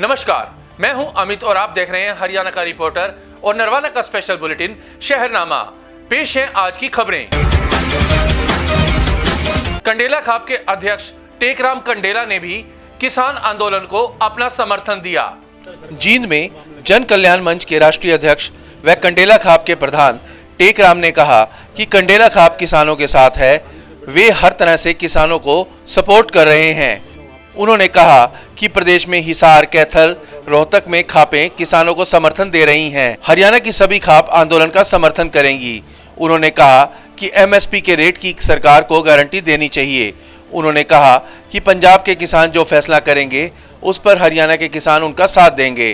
नमस्कार, मैं हूं अमित और आप देख रहे हैं हरियाणा का रिपोर्टर और नरवाना का स्पेशल बुलेटिन शहरनामा। पेश हैं आज की खबरें। कंडेला खाप के अध्यक्ष टेकराम कंडेला ने भी किसान आंदोलन को अपना समर्थन दिया। जींद में जन कल्याण मंच के राष्ट्रीय अध्यक्ष व कंडेला खाप के प्रधान टेकराम ने कहा कि कंडेला खाप किसानों के साथ है, वे हर तरह से किसानों को सपोर्ट कर रहे हैं। उन्होंने कहा कि प्रदेश में हिसार, कैथल, रोहतक में खापें किसानों को समर्थन दे रही हैं। हरियाणा की सभी खाप आंदोलन का समर्थन करेंगी। उन्होंने कहा कि एमएसपी के रेट की सरकार को गारंटी देनी चाहिए। उन्होंने कहा कि पंजाब के किसान जो फैसला करेंगे उस पर हरियाणा के किसान उनका साथ देंगे,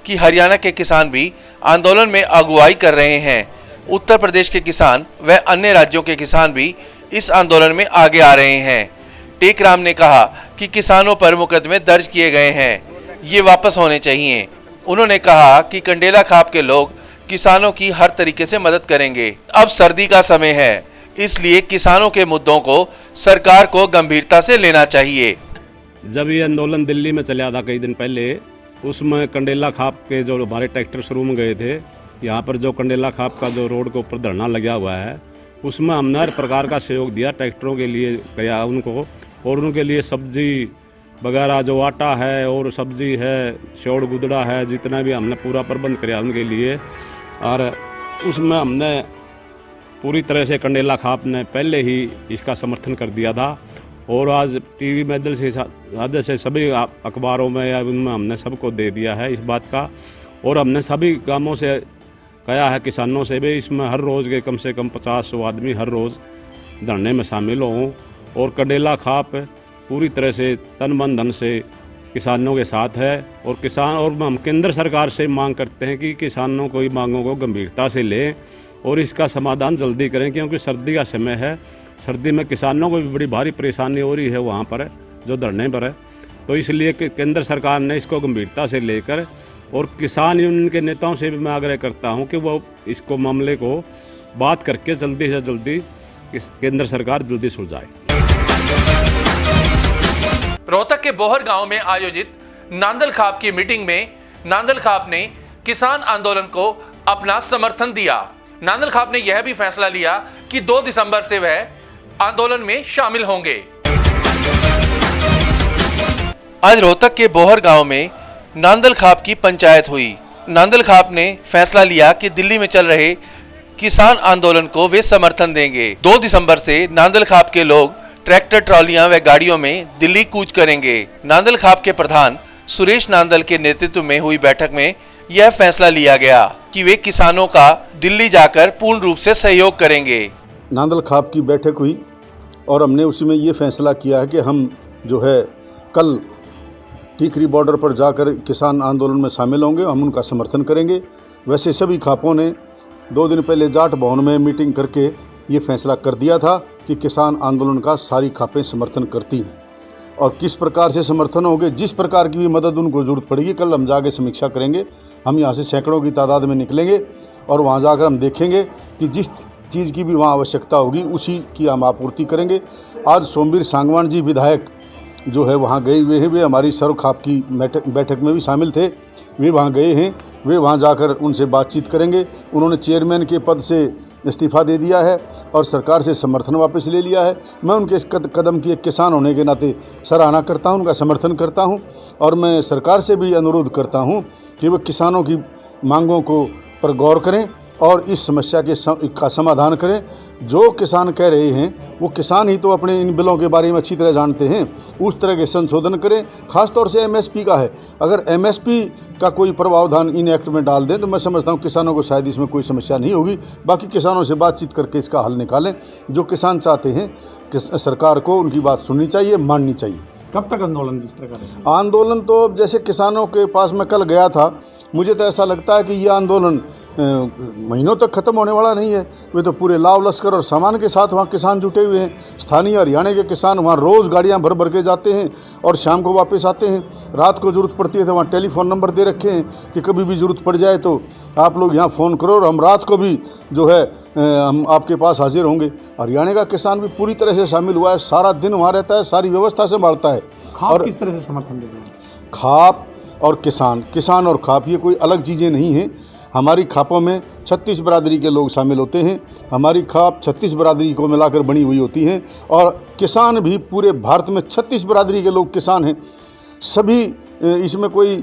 कि हरियाणा के किसान भी आंदोलन में अगुवाई कर रहे हैं। उत्तर प्रदेश के किसान व अन्य राज्यों के किसान भी इस आंदोलन में आगे आ रहे हैं। टेकराम ने कहा कि किसानों पर मुकदमे दर्ज किए गए हैं, ये वापस होने चाहिए। उन्होंने कहा कि कंडेला खाप के लोग किसानों की हर तरीके से मदद करेंगे। अब सर्दी का समय है, इसलिए किसानों के मुद्दों को सरकार को गंभीरता से लेना चाहिए। जब ये आंदोलन दिल्ली में चला था कई दिन पहले, उसमें कंडेला खाप के जो हमारे ट्रैक्टर शुरू गए थे, यहाँ पर जो कंडेला खाप का जो रोड के ऊपर धरना लगा हुआ है, उसमें हमने हर प्रकार का सहयोग दिया। ट्रैक्टरों के लिए गया उनको, और उनके लिए सब्जी वगैरह जो आटा है और सब्जी है, शौड़ गुदड़ा है, जितना भी हमने पूरा प्रबंध किया उनके लिए। और उसमें हमने पूरी तरह से कंडेला खाप ने पहले ही इसका समर्थन कर दिया था, और आज टीवी माध्यम से सभी अखबारों में या उनमें हमने सबको दे दिया है इस बात का। और हमने सभी गांवों से कहा है, किसानों से भी, इसमें हर रोज़ के कम से कम 50-100 आदमी हर रोज़ धरने में शामिल हों। और कंडेला खाप पूरी तरह से तन मन धन से किसानों के साथ है। और हम केंद्र सरकार से मांग करते हैं कि किसानों की मांगों को गंभीरता से लें और इसका समाधान जल्दी करें, क्योंकि सर्दी का समय है। सर्दी में किसानों को भी बड़ी भारी परेशानी हो रही है वहाँ पर जो धरने पर है। तो इसलिए केंद्र सरकार ने इसको गंभीरता से लेकर, और किसान यूनियन के नेताओं से भी मैं आग्रह करता हूँ कि वो इसको मामले को बात करके जल्दी से जल्दी केंद्र सरकार जल्दी सुलझाए। रोहतक के बोहर गांव में आयोजित नांदल खाप की मीटिंग में नांदल खाप ने किसान आंदोलन को अपना समर्थन दिया। नांदल खाप ने यह भी फैसला लिया कि 2 दिसंबर से वह आंदोलन में शामिल होंगे। आज रोहतक के बोहर गांव में नांदल खाप की पंचायत हुई। नांदल खाप ने फैसला लिया कि दिल्ली में चल रहे किसान आंदोलन को वे समर्थन देंगे। 2 दिसंबर से नांदल खाप के लोग ट्रैक्टर, ट्रॉलियां व गाड़ियों में दिल्ली कूच करेंगे। नांदल खाप के प्रधान सुरेश नांदल के नेतृत्व में हुई बैठक में यह फैसला लिया गया कि वे किसानों का दिल्ली जाकर पूर्ण रूप से सहयोग करेंगे। नांदल खाप की बैठक हुई और हमने उसी में ये फैसला किया है कि हम जो है कल टीकरी बॉर्डर पर जाकर किसान आंदोलन में शामिल होंगे, हम उनका समर्थन करेंगे। वैसे सभी खापों ने 2 दिन पहले जाट भवन में मीटिंग करके ये फैसला कर दिया था कि किसान आंदोलन का सारी खापें समर्थन करती हैं, और किस प्रकार से समर्थन होंगे, जिस प्रकार की भी मदद उनको ज़रूरत पड़ेगी, कल हम जाके समीक्षा करेंगे। हम यहाँ से सैकड़ों की तादाद में निकलेंगे और वहाँ जाकर हम देखेंगे कि जिस चीज़ की भी वहाँ आवश्यकता होगी उसी की हम आपूर्ति करेंगे। आज सोमवीर सांगवान जी विधायक जो है वहाँ गए हुए हैं, वे हमारी सर्व खाप की बैठक में भी शामिल थे। वे वहाँ गए हैं, वे वहाँ जाकर उनसे बातचीत करेंगे। उन्होंने चेयरमैन के पद से इस्तीफ़ा दे दिया है और सरकार से समर्थन वापस ले लिया है। मैं उनके इस कदम की एक किसान होने के नाते सराहना करता हूँ, उनका समर्थन करता हूँ, और मैं सरकार से भी अनुरोध करता हूँ कि वह किसानों की मांगों को पर गौर करें और इस समस्या का समाधान करें। जो किसान कह रहे हैं वो किसान ही तो अपने इन बिलों के बारे में अच्छी तरह जानते हैं, उस तरह के संशोधन करें। खासतौर से एमएसपी का है, अगर एमएसपी का कोई प्रावधान इन एक्ट में डाल दें तो मैं समझता हूँ किसानों को शायद इसमें कोई समस्या नहीं होगी। बाकी किसानों से बातचीत करके इसका हल निकालें। जो किसान चाहते हैं कि सरकार को उनकी बात सुननी चाहिए, माननी चाहिए। कब तक आंदोलन जिस तरह का आंदोलन तो जैसे किसानों के पास मैं कल गया था, मुझे तो ऐसा लगता है कि ये आंदोलन महीनों तक ख़त्म होने वाला नहीं है। वे तो पूरे लाव लश्कर और सामान के साथ वहाँ किसान जुटे हुए हैं। स्थानीय हरियाणा के किसान वहाँ रोज़ गाड़ियाँ भर भर के जाते हैं और शाम को वापस आते हैं। रात को ज़रूरत पड़ती है तो वहाँ टेलीफोन नंबर दे रखे हैं कि कभी भी ज़रूरत पड़ जाए तो आप लोग यहाँ फ़ोन करो और हम रात को भी जो है हम आपके पास हाजिर होंगे। हरियाणा का किसान भी पूरी तरह से शामिल हुआ है, सारा दिन वहाँ रहता है, सारी व्यवस्था संभालता है। और किस तरह से समर्थन देते हैं? खाप और किसान और खाप ये कोई अलग चीज़ें नहीं हैं। हमारी खापों में 36 बरादरी के लोग शामिल होते हैं। हमारी खाप 36 बरादरी को मिलाकर बनी हुई होती हैं और किसान भी पूरे भारत में 36 बरादरी के लोग किसान हैं। सभी इसमें कोई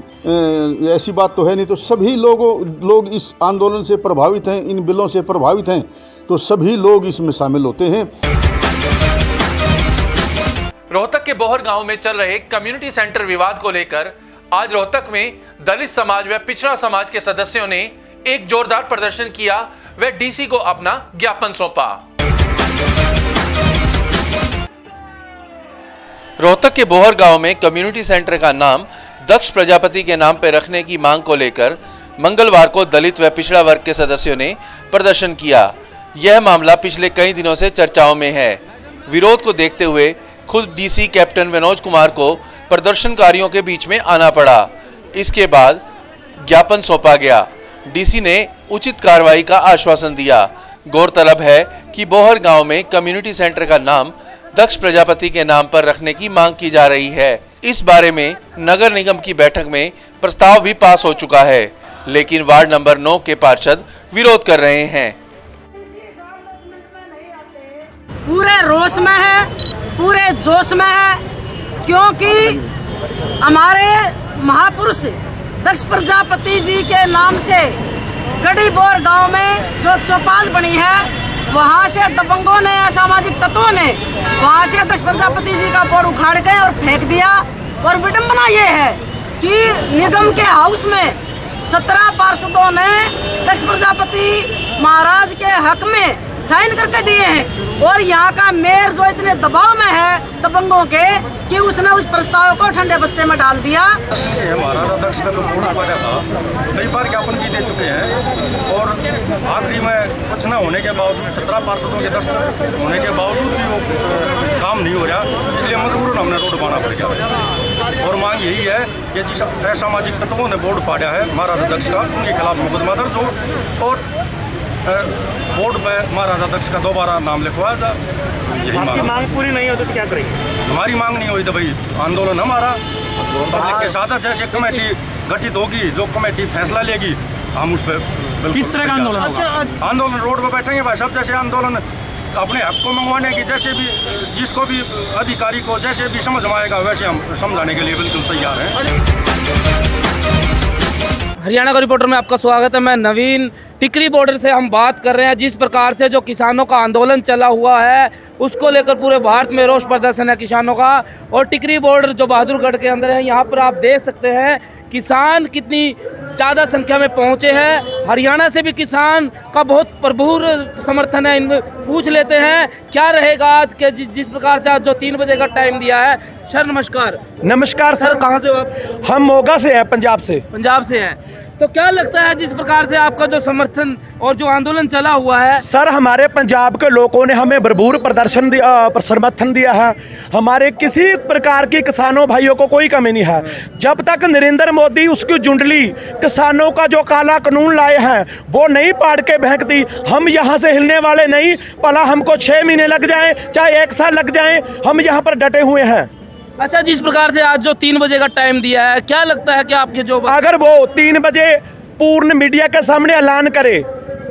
ऐसी बात तो है नहीं, तो सभी लोग इस आंदोलन से प्रभावित हैं, इन बिलों से प्रभावित हैं, तो सभी लोग इसमें शामिल होते हैं। रोहतक के बोहर गांव में चल रहे कम्युनिटी सेंटर विवाद को लेकर आज रोहतक में दलित समाज व पिछड़ा समाज के सदस्यों ने एक जोरदार प्रदर्शन किया व डीसी को अपना ज्ञापन सौंपा। रोहतक के बोहर गांव में कम्युनिटी सेंटर का नाम दक्ष प्रजापति के नाम पर रखने की मांग को लेकर मंगलवार को दलित व पिछड़ा वर्ग के सदस्यों ने प्रदर्शन किया। यह मामला पिछले कई दिनों से चर्चाओं में है। विरोध को देखते हुए खुद डीसी कैप्टन विनोद कुमार को प्रदर्शनकारियों के बीच में आना पड़ा। इसके बाद ज्ञापन सौंपा गया। डीसी ने उचित कार्रवाई का आश्वासन दिया। गौरतलब है कि बोहर गांव में कम्युनिटी सेंटर का नाम दक्ष प्रजापति के नाम पर रखने की मांग की जा रही है। इस बारे में नगर निगम की बैठक में प्रस्ताव भी पास हो चुका है, लेकिन वार्ड नंबर 9 के पार्षद विरोध कर रहे हैं। पूरे रोष में है, पूरे जोश में है, क्योंकि हमारे महापुरुष दक्ष प्रजापति जी के नाम से गढ़ी बोर गांव में जो चौपाल बनी है, वहां से दबंगों ने, असामाजिक तत्वों ने वहां से दक्ष प्रजापति जी का बोर्ड उखाड़ के और फेंक दिया। और विडंबना ये है कि निगम के हाउस में 17 पार्षदों ने दक्ष प्रजापति महाराज के हक में साइन करके दिए हैं और यहाँ का मेयर जो इतने दबाव में है दबंगों के कि उसने उस प्रस्ताव को ठंडे बस्ते में डाल दिया। महाराजा दक्ष का जो बोर्ड पाया था, कई बार ज्ञापन भी दे चुके हैं और आखिरी में कुछ न होने के बावजूद 17 पार्षदों के दस्तखत होने के बावजूद भी वो काम नहीं हो रहा, इसलिए मजबूरन हमने रोड बनाना पड़ गया। और मांग यही है कि जिस असामाजिक तत्वों ने बोर्ड पाया है महाराजा दक्ष का, उनके खिलाफ मुकदमा दर्ज हो और बोर्ड में महाराजा दक्ष का दोबारा नाम लिखवाया था। आपकी मांग पूरी नहीं हो तो क्या करेंगे? हमारी मांग नहीं हुई तो भाई आंदोलन हमारा पब्लिक के साथ है। जैसे कमेटी गठित होगी, जो कमेटी फैसला लेगी, हम उस पर किस तरह का आंदोलन होगा? आंदोलन रोड पर बैठेंगे भाई सब। जैसे आंदोलन अपने हक को मंगवाने की, जैसे भी जिसको भी अधिकारी को जैसे भी समझ में आएगा वैसे हम समझाने के लिए बिल्कुल तैयार हैं। हरियाणा का रिपोर्टर में आपका स्वागत है। मैं नवीन। टिकरी बॉर्डर से हम बात कर रहे हैं। जिस प्रकार से जो किसानों का आंदोलन चला हुआ है उसको लेकर पूरे भारत में रोष प्रदर्शन है किसानों का। और टिकरी बॉर्डर जो बहादुरगढ़ के अंदर है, यहाँ पर आप देख सकते हैं किसान कितनी ज़्यादा संख्या में पहुँचे हैं। हरियाणा से भी किसान का बहुत भरपूर समर्थन है। इनमें पूछ लेते हैं क्या रहेगा आज के जिस प्रकार से आज जो 3 बजे का टाइम दिया है। सर नमस्कार। नमस्कार सर, कहाँ से हो आप? हम मोगा से हैं, पंजाब से। पंजाब से हैं। तो क्या लगता है जिस प्रकार से आपका जो समर्थन और जो आंदोलन चला हुआ है? सर, हमारे पंजाब के लोगों ने हमें भरपूर प्रदर्शन समर्थन दिया है। हमारे किसी प्रकार की किसानों भाइयों को कोई कमी नहीं है। जब तक नरेंद्र मोदी उसकी जुंडली किसानों का जो काला कानून लाए हैं वो नहीं पाड़ के फेंकती, हम यहाँ से हिलने वाले नहीं। भला हमको 6 महीने लग जाए चाहे 1 साल लग जाए, हम यहाँ पर डटे हुए हैं। अच्छा, जिस प्रकार से आज जो 3 बजे का टाइम दिया है, क्या लगता है कि आपके जो अगर वो 3 बजे पूर्ण मीडिया के सामने ऐलान करे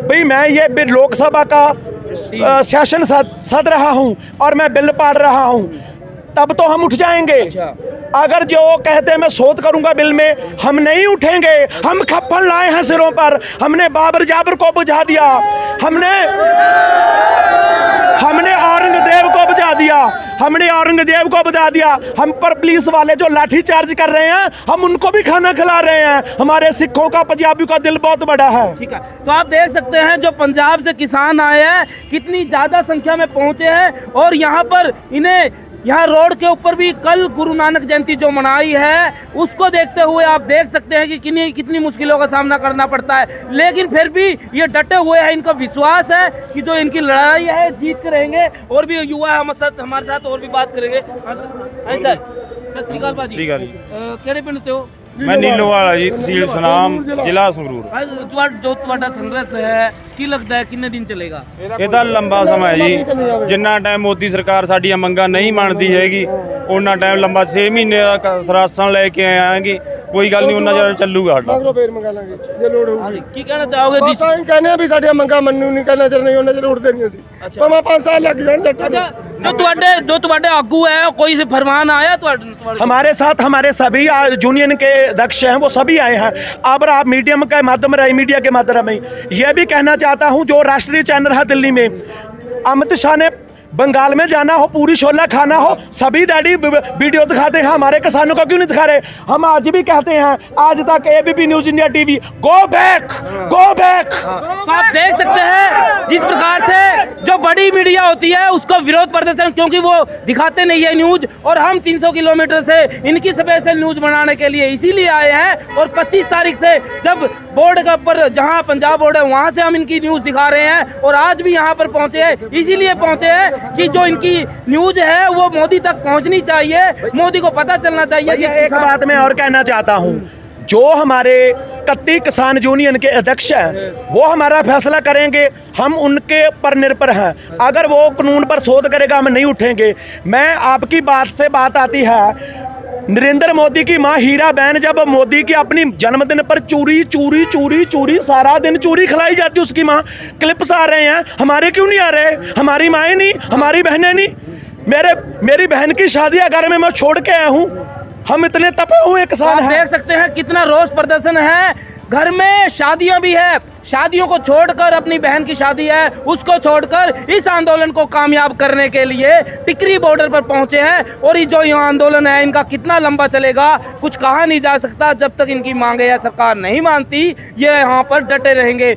भाई मैं ये लोकसभा का सेशन सद रहा हूँ और मैं बिल पाड़ रहा हूँ, तब तो हम उठ जाएंगे। अगर जो कहते हैं मैं शोध करूंगा बिल में, हम नहीं उठेंगे। हम खप्पन लाए हैं सिरों पर। हमने बाबर जाबर को बुझा दिया, हमने औरंगजेब को बुझा दिया, हमने औरंगजेब को बुझा दिया। हम पर पुलिस वाले जो लाठी चार्ज कर रहे हैं, हम उनको भी खाना खिला रहे हैं। हमारे सिखों का, पंजाबियों का दिल बहुत बड़ा है। ठीक है, तो आप देख सकते हैं जो पंजाब से किसान आए हैं कितनी ज़्यादा संख्या में पहुंचे हैं। और यहाँ पर इन्हें यहाँ रोड के ऊपर भी कल गुरु नानक जयंती जो मनाई है उसको देखते हुए आप देख सकते हैं कि कितनी मुश्किलों का सामना करना पड़ता है, लेकिन फिर भी ये डटे हुए हैं। इनका विश्वास है कि जो इनकी लड़ाई है जीत कर रहेंगे। और भी युवा है हमारे साथ और भी बात करेंगे। सर श्रीकाल भाजी, केड़े पिंड ते हो? मैं नीलोवाला जी, तहसील सुनाम, जिला संगरूर। जो ਤੁਹਾਡਾ ਸੰਘਰਸ਼ ਹੈ ਕੀ ਲੱਗਦਾ ਹੈ ਕਿੰਨੇ ਦਿਨ ਚੱਲੇਗਾ? ਇਹਦਾ ਲੰਬਾ ਸਮਾਂ ਹੈ ਜੀ। ਜਿੰਨਾ ਟਾਈਮ ਮੋਦੀ ਸਰਕਾਰ ਸਾਡੀਆਂ ਮੰਗਾਂ ਨਹੀਂ ਮੰਨਦੀ ਹੈਗੀ ਉਹਨਾਂ ਟਾਈਮ ਲੰਬਾ 6 ਮਹੀਨੇ ਦਾ ਰਾਸ਼ਨ ਲੈ ਕੇ ਆਏਗੀ। ਕੋਈ ਗੱਲ ਨਹੀਂ, ਉਹਨਾਂ ਚਿਰ ਚੱਲੂਗਾ ਸਾਡਾ। ਫੇਰ ਮੰਗਾ ਲਾਂਗੇ ਜੇ ਲੋੜ ਹੋਊਗੀ। ਕੀ ਕਹਿਣਾ ਚਾਹੋਗੇ? ਬਸ ਆਹੀਂ ਕਹਿੰਦੇ ਆ ਵੀ ਸਾਡੀਆਂ ਮੰਗਾਂ ਮੰਨੂ ਨਹੀਂ ਕਰਨਾ ਚਿਰ ਨਹੀਂ ਉਹਨਾਂ ਚਿਰ ਉੱਠਦੇ ਨਹੀਂ ਅਸੀਂ। ਭਾਵੇਂ 5 ਸਾਲ ਲੱਗ ਜਾਣ ਜੱਟਾਂ ਨੂੰ। जो तुम्हारे आगू है कोई से फरमान आया तुम्हारे? हमारे साथ हमारे सभी यूनियन के अध्यक्ष हैं, वो सभी आए हैं। अब आप मीडियम के माध्यम रहे, मीडिया के माध्यम में यह भी कहना चाहता हूं, जो राष्ट्रीय चैनल है दिल्ली में, अमित शाह ने बंगाल में जाना हो, पूरी छोला खाना हो, सभी डैडी वीडियो दिखाते हैं। हमारे किसानों का क्यों नहीं दिखा रहे? हम आज भी कहते हैं, आज तक ABP news India TV go back, go back. तो आप देख सकते हैं जिस प्रकार से जो बड़ी मीडिया होती है उसको विरोध प्रदर्शन, क्योंकि वो दिखाते नहीं है न्यूज, और हम 300 किलोमीटर से इनकी स्पेशल न्यूज बनाने के लिए इसीलिए आए हैं। और 25 तारीख से जब बोर्ड का पर जहां पंजाब बोर्ड है वहां से हम इनकी न्यूज दिखा रहे हैं, और आज भी यहां पर पहुंचे हैं, इसीलिए पहुंचे हैं कि जो इनकी न्यूज है वो मोदी तक पहुंचनी चाहिए, मोदी को पता चलना चाहिए। एक बात मैं और कहना चाहता हूं, जो हमारे 31 किसान यूनियन के अध्यक्ष हैं वो हमारा फैसला करेंगे, हम उनके पर निर्भर हैं। अगर वो कानून पर शोध करेगा हम नहीं उठेंगे। मैं आपकी बात से बात आती है, नरेंद्र मोदी की मां हीरा बहन जब मोदी की अपनी जन्मदिन पर चूरी चूरी चूरी चूरी सारा दिन चूरी खिलाई जाती, उसकी मां क्लिप्स आ रहे हैं, हमारे क्यों नहीं आ रहे? हमारी माएँ नहीं, हमारी बहनें नहीं। मेरी बहन की शादी अगर मैं छोड़ के आया हूँ, हम इतने तपे हुए किसान हैं। देख सकते हैं कितना रोष प्रदर्शन है। घर में शादियां भी है, शादियों को छोड़कर, अपनी बहन की शादी है उसको छोड़कर इस आंदोलन को कामयाब करने के लिए टिकरी बॉर्डर पर पहुंचे हैं। और ये जो ये आंदोलन है इनका कितना लंबा चलेगा कुछ कहा नहीं जा सकता। जब तक इनकी मांगे या सरकार नहीं मानती ये यहाँ पर डटे रहेंगे।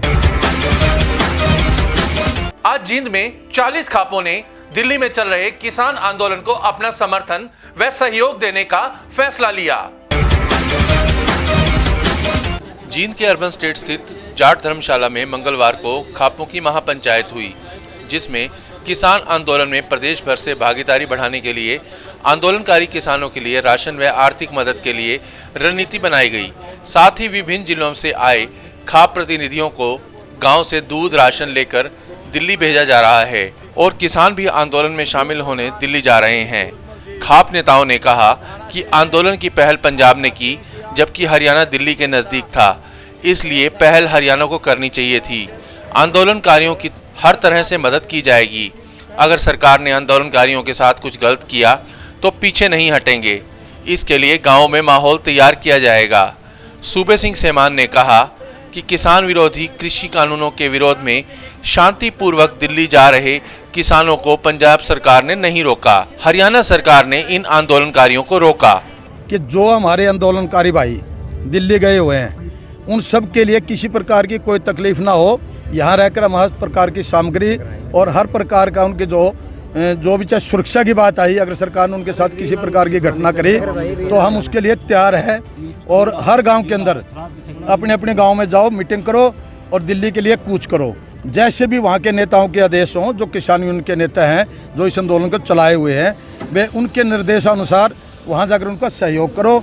आज जींद में 40 खापों ने दिल्ली में चल रहे किसान आंदोलन को अपना समर्थन व सहयोग देने का फैसला लिया। जींद के अर्बन स्टेट स्थित जाट धर्मशाला में मंगलवार को खापों की महापंचायत हुई, जिसमें किसान आंदोलन में प्रदेश भर से भागीदारी बढ़ाने के लिए आंदोलनकारी किसानों के लिए राशन व आर्थिक मदद के लिए रणनीति बनाई गई। साथ ही विभिन्न जिलों से आए खाप प्रतिनिधियों को गांव से दूध राशन लेकर दिल्ली भेजा जा रहा है और किसान भी आंदोलन में शामिल होने दिल्ली जा रहे हैं। खाप नेताओं ने कहा कि आंदोलन की पहल पंजाब ने की, जबकि हरियाणा दिल्ली के नज़दीक था, इसलिए पहल हरियाणा को करनी चाहिए थी। आंदोलनकारियों की हर तरह से मदद की जाएगी। अगर सरकार ने आंदोलनकारियों के साथ कुछ गलत किया तो पीछे नहीं हटेंगे। इसके लिए गाँव में माहौल तैयार किया जाएगा। सूबे सिंह सेमान ने कहा कि किसान विरोधी कृषि कानूनों के विरोध में शांतिपूर्वक दिल्ली जा रहे किसानों को पंजाब सरकार ने नहीं रोका, हरियाणा सरकार ने इन आंदोलनकारियों को रोका। कि जो हमारे आंदोलनकारी भाई दिल्ली गए हुए हैं उन सब के लिए किसी प्रकार की कोई तकलीफ ना हो, यहाँ रहकर हम हर प्रकार की सामग्री और हर प्रकार का उनके जो भी चाहे सुरक्षा की बात आई, अगर सरकार ने उनके साथ किसी प्रकार की घटना करी तो हम उसके लिए तैयार हैं। और हर गांव के अंदर अपने अपने गांव में जाओ, मीटिंग करो और दिल्ली के लिए कूच करो। जैसे भी वहाँ के नेताओं के आदेश हों, जो किसान यूनियन के नेता हैं जो इस आंदोलन को चलाए हुए हैं, वे उनके निर्देशानुसार वहाँ जाकर उनका सहयोग करो।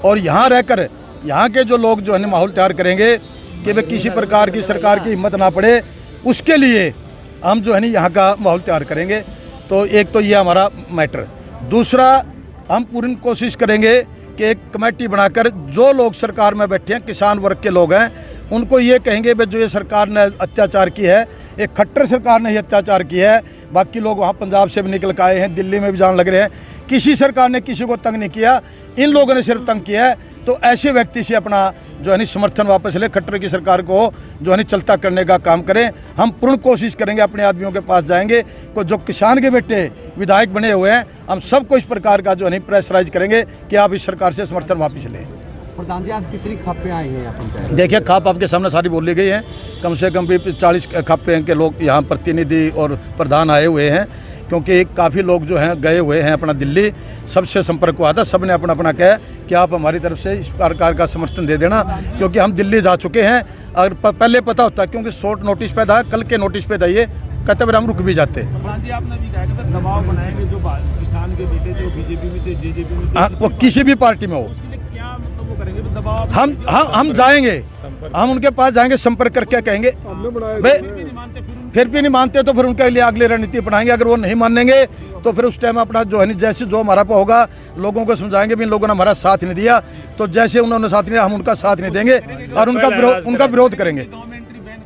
और यहाँ रहकर यहाँ के जो लोग जो है माहौल तैयार करेंगे कि वे किसी प्रकार की सरकार की हिम्मत ना पड़े, उसके लिए हम जो है यहाँ का माहौल तैयार करेंगे। तो एक तो ये हमारा मैटर। दूसरा, हम पूरी कोशिश करेंगे कि एक कमेटी बनाकर जो लोग सरकार में बैठे हैं, किसान वर्ग के लोग हैं, उनको ये कहेंगे भाई जो ये सरकार ने अत्याचार की है, एक खट्टर सरकार ने ही अत्याचार की है। बाकी लोग वहाँ पंजाब से भी निकल के आए हैं, दिल्ली में भी जाने लग रहे हैं, किसी सरकार ने किसी को तंग नहीं किया, इन लोगों ने सिर्फ तंग किया है। तो ऐसे व्यक्ति से अपना जो है समर्थन वापस ले, खट्टर की सरकार को जो है चलता करने का काम करें। हम पूर्ण कोशिश करेंगे, अपने आदमियों के पास जाएंगे, को जो किसान के बेटे विधायक बने हुए हैं, हम सबको इस प्रकार का जो है प्रेशराइज करेंगे कि आप इस सरकार से समर्थन वापस लें। प्रधान जी, आज कितनी खापें आई हैं यहाँ? देखिए, खाप आपके सामने सारी बोली गई हैं। कम से कम भी 40 खापे के लोग यहाँ प्रतिनिधि और प्रधान आए हुए हैं, क्योंकि काफ़ी लोग जो हैं गए हुए हैं अपना दिल्ली, सबसे संपर्क हुआ था, सब ने अपना अपना कहा कि आप हमारी तरफ से इस प्रकार का समर्थन दे देना, क्योंकि हम दिल्ली जा चुके हैं। अगर पहले पता होता, क्योंकि शॉर्ट नोटिस पे था, कल के नोटिस पे था, ये कहते हुए हम रुक भी जाते। आपने भी कहा कि दबाव बनाएंगे जो किसान के बेटे जो बीजेपी में से, जेजेपी में, वो किसी भी पार्टी में हो, क्या मतलब वो करेंगे? हम जाएंगे, हम उनके पास जाएंगे, संपर्क करके कहेंगे फिर भी नहीं मानते तो फिर उनके लिए अगली रणनीति अपनाएंगे। अगर वो नहीं मानेंगे तो फिर उस टाइम अपना जो है जैसे जो हमारा पे होगा लोगों को समझाएंगे भी इन लोगों ने हमारा साथ नहीं दिया, तो जैसे उन्होंने साथ नहीं दिया हम उनका साथ नहीं देंगे और उनका विरोध करेंगे।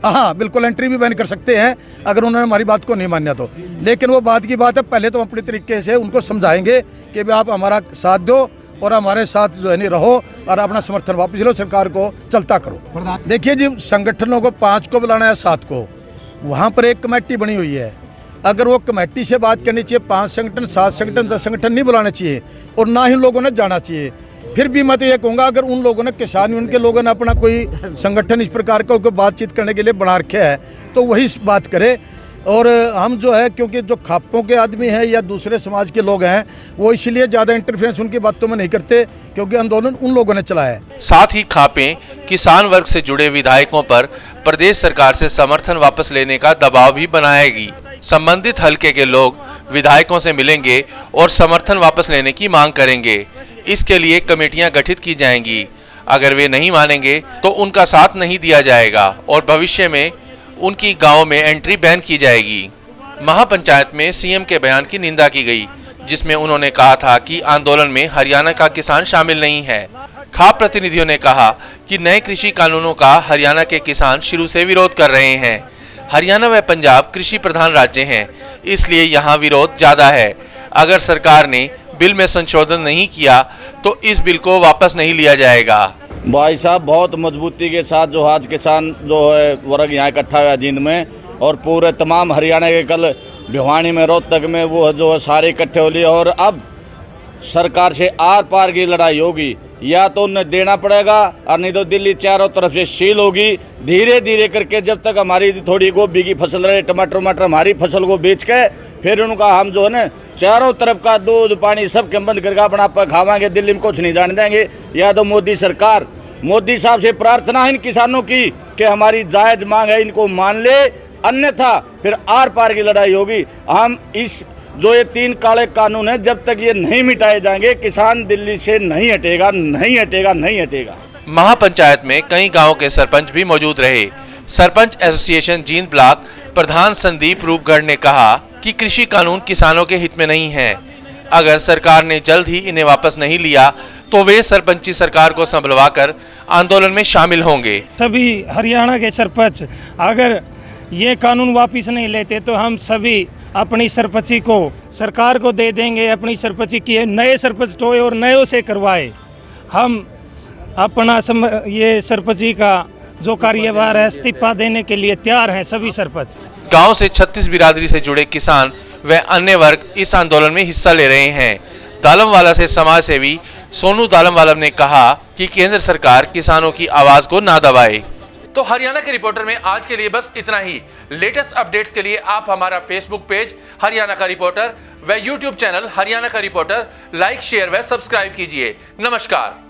हाँ बिल्कुल, एंट्री भी बैन कर सकते हैं अगर उन्होंने हमारी बात को नहीं माना तो। लेकिन वो बात की बात है, पहले तो अपने तरीके से उनको समझाएंगे कि भाई आप हमारा साथ दो और हमारे साथ जो है नहीं रहो और अपना समर्थन वापस लो, सरकार को चलता करो। देखिए जी, संगठनों को 5 को बुलाना है 7 को, वहाँ पर एक कमेटी बनी हुई है। अगर वो कमेटी से बात करनी चाहिए, 5 संगठन 7 संगठन 10 संगठन नहीं बुलाने चाहिए और ना ही लोगों ने जाना चाहिए। फिर भी मैं तो ये कहूँगा अगर उन लोगों ने किसान यूनियन के लोगों ने अपना कोई संगठन इस प्रकार का बातचीत करने के लिए बना रखे है तो वही बात करे। और हम जो है क्योंकि जो खापों के आदमी हैं या दूसरे समाज के लोग हैं वो इसलिए ज़्यादा इंटरफेरेंस उनकी बातों में नहीं करते क्योंकि आंदोलन उन लोगों ने चलाया है। साथ ही खापें किसान वर्ग से जुड़े विधायकों पर प्रदेश सरकार से समर्थन वापस लेने का दबाव भी बनाएगी। संबंधित हलके के लोग विधायकों से मिलेंगे और समर्थन वापस लेने की मांग करेंगे। इसके लिए कमेटियां गठित की जाएंगी। अगर वे नहीं मानेंगे तो उनका साथ नहीं दिया जाएगा और भविष्य में उनकी गांव में एंट्री बैन की जाएगी। महापंचायत में सीएम के बयान की निंदा की गई, जिसमें उन्होंने कहा था कि आंदोलन में हरियाणा का किसान शामिल नहीं है। खाप प्रतिनिधियों ने कहा कि नए कृषि कानूनों का हरियाणा के किसान शुरू से विरोध कर रहे हैं। हरियाणा व पंजाब कृषि प्रधान राज्य हैं, इसलिए यहाँ विरोध ज्यादा है। अगर सरकार ने बिल में संशोधन नहीं किया तो इस बिल को वापस नहीं लिया जाएगा। भाई साहब, बहुत मजबूती के साथ जो आज किसान जो है वर्ग यहाँ इकट्ठा हुआ जींद में और पूरे तमाम हरियाणा के, कल भिवानी में, रोहतक में वो जो है सारे इकट्ठे हो लिए और अब सरकार से आर पार की लड़ाई होगी। या तो उन्हें देना पड़ेगा और नहीं तो दिल्ली चारों तरफ से सील होगी। धीरे धीरे करके जब तक हमारी थोड़ी गोभी की फसल रहे, टमाटर हमारी फसल को बेच के फिर उनका हम जो है ना चारों तरफ का दूध पानी सब के बंद करके अपना खावाएंगे, दिल्ली में कुछ नहीं जाने देंगे। या तो मोदी सरकार, मोदी साहब से प्रार्थना है इन किसानों की कि हमारी जायज़ मांग है, इनको मान ले, अन्यथा फिर आर पार की लड़ाई होगी। हम इस जो ये 3 काले कानून है जब तक ये नहीं मिटाए जाएंगे किसान दिल्ली से नहीं हटेगा, नहीं हटेगा, नहीं हटेगा। महापंचायत में कई गांवों के सरपंच भी मौजूद रहे। सरपंच एसोसिएशन जींद ब्लॉक प्रधान संदीप रूपगढ़ ने कहा कि कृषि कानून किसानों के हित में नहीं है। अगर सरकार ने जल्द ही इन्हें वापस नहीं लिया तो वे सरपंची सरकार को संभलवाकर आंदोलन में शामिल होंगे। सभी हरियाणा के सरपंच अगर ये कानून वापस नहीं लेते तो हम सभी अपनी सरपंची को सरकार को दे देंगे। अपनी सरपंची की नए सरपंच टोए और नयों से करवाए। हम अपना ये सरपंची का जो कार्यभार है इस्तीफा देने के लिए तैयार हैं सभी सरपंच। गांव से 36 बिरादरी से जुड़े किसान व अन्य वर्ग इस आंदोलन में हिस्सा ले रहे हैं। दालमवाला से समाज सेवी सोनू दालमवाला ने कहा कि केंद्र सरकार किसानों की आवाज को ना दबाए। तो हरियाणा के रिपोर्टर में आज के लिए बस इतना ही। लेटेस्ट अपडेट्स के लिए आप हमारा फेसबुक पेज हरियाणा का रिपोर्टर व यूट्यूब चैनल हरियाणा का रिपोर्टर लाइक, शेयर व सब्सक्राइब कीजिए। नमस्कार।